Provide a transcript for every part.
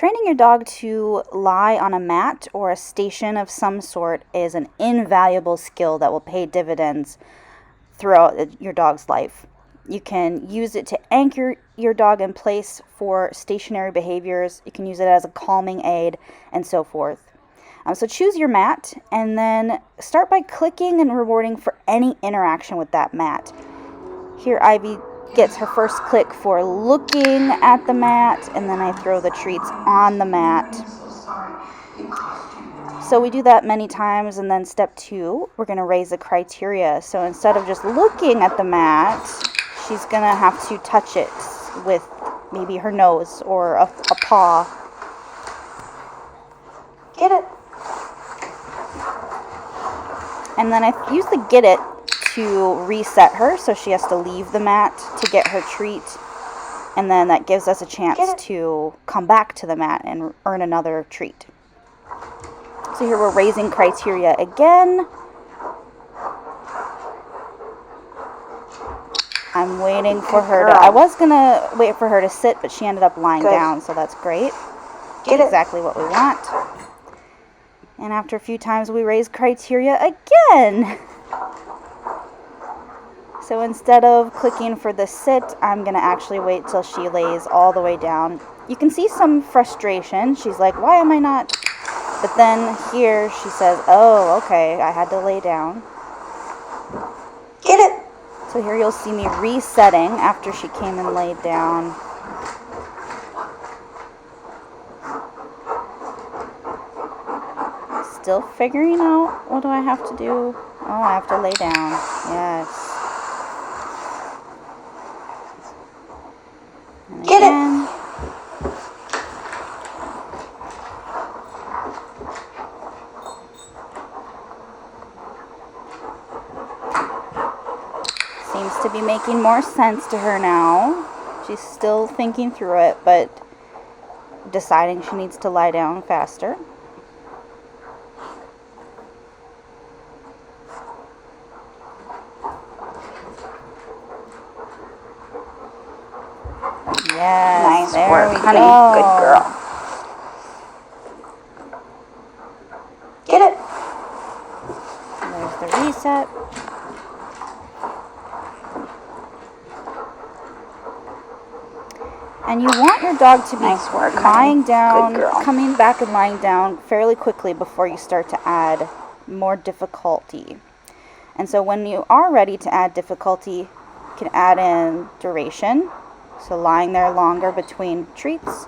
Training your dog to lie on a mat or a station of some sort is an invaluable skill that will pay dividends throughout your dog's life. You can use it to anchor your dog in place for stationary behaviors. You can use it as a calming aid and so forth. So choose your mat and then start by clicking and rewarding for any interaction with that mat. Here Ivy gets her first click for looking at the mat, and then I throw the treats on the mat. So we do that many times, and then step 2, we're going to raise the criteria. So instead of just looking at the mat, she's going to have to touch it with maybe her nose or a paw. Get it. And then I use the get it to reset her, so she has to leave the mat to get her treat, and then that gives us a chance to come back to the mat and earn another treat. So here we're raising criteria again. I'm waiting for her to, I was gonna wait for her to sit, but she ended up lying down, so that's great. Get it. Exactly what we want. And after a few times we raise criteria again. So instead of clicking for the sit, I'm going to actually wait till she lays all the way down. You can see some frustration. She's like, why am I not? But then here she says, oh, okay, I had to lay down. Get it. So here you'll see me resetting after she came and laid down. Still figuring out, what do I have to do? Oh, I have to lay down. Yes. And get again. it. Seems to be making more sense to her now. She's still thinking through it, but deciding she needs to lie down faster. Yes, nice work, honey. Go. Good girl. Get it. There's the reset. And you want your dog to be nice work, lying down, Good girl. coming back and lying down fairly quickly before you start to add more difficulty. And so when you are ready to add difficulty, you can add in duration. So lying there longer between treats,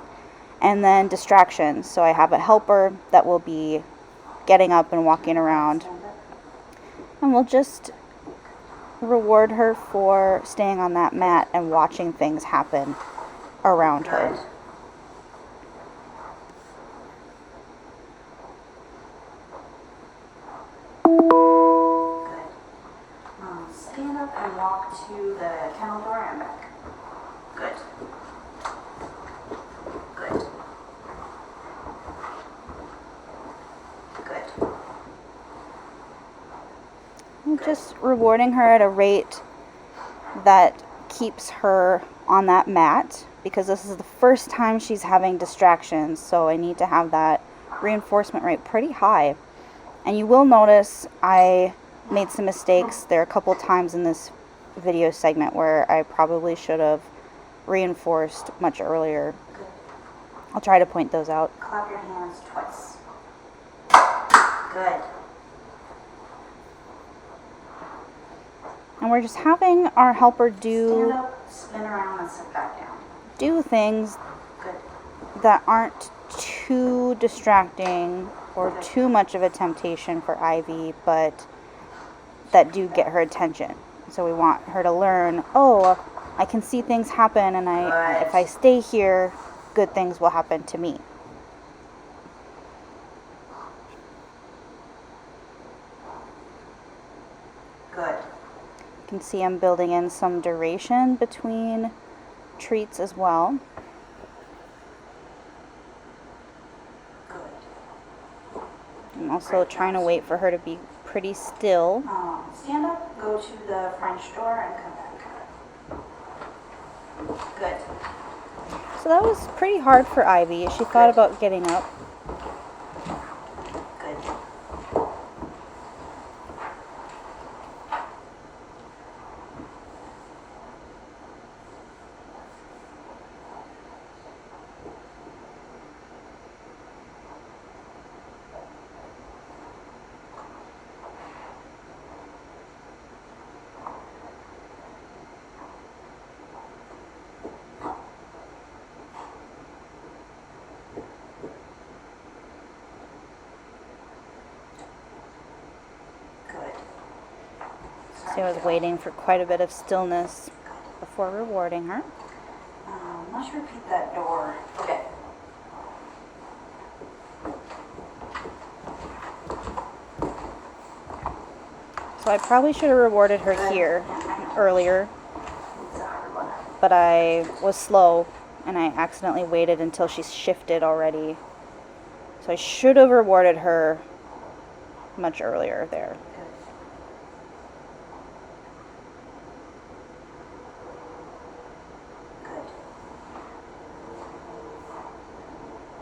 and then distractions. So I have a helper that will be getting up and walking around, and we'll just reward her for staying on that mat and watching things happen around her. Good. Stand up and walk to the kennel door and back. Good. Good. Good. I'm just rewarding her at a rate that keeps her on that mat, because this is the first time she's having distractions, so I need to have that reinforcement rate pretty high. And you will notice I made some mistakes. There are a couple times in this video segment where I probably should have reinforced much earlier. Good. I'll try to point those out. Clap your hands twice. Good. And we're just having our helper Stand do up, spin around, and sit back down. things Good. that aren't too distracting or too much of a temptation for Ivy, but that do get her attention. So we want her to learn, oh, I can see things happen, and if I stay here, good things will happen to me. Good. You can see I'm building in some duration between treats as well. Good. I'm also trying to wait for her to be pretty still. Stand up, go to the French door, and come back. Good. So that was pretty hard for Ivy. She thought about getting up. Good. Good. So I was waiting for quite a bit of stillness before rewarding her. Why don't you repeat that door? Okay. So I probably should have rewarded her here earlier, It's a hard one. but I was slow and I accidentally waited until she shifted already. So I should have rewarded her much earlier there. Good. Good.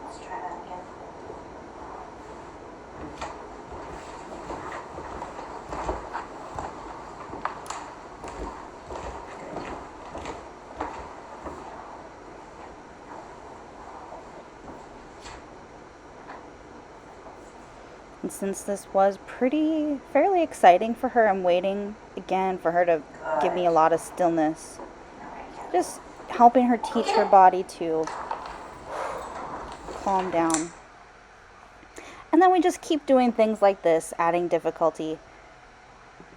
Let's try that again. And since this was fairly exciting for her, I'm waiting again for her to give me a lot of stillness. Just helping her teach her body to calm down. And then we just keep doing things like this, adding difficulty.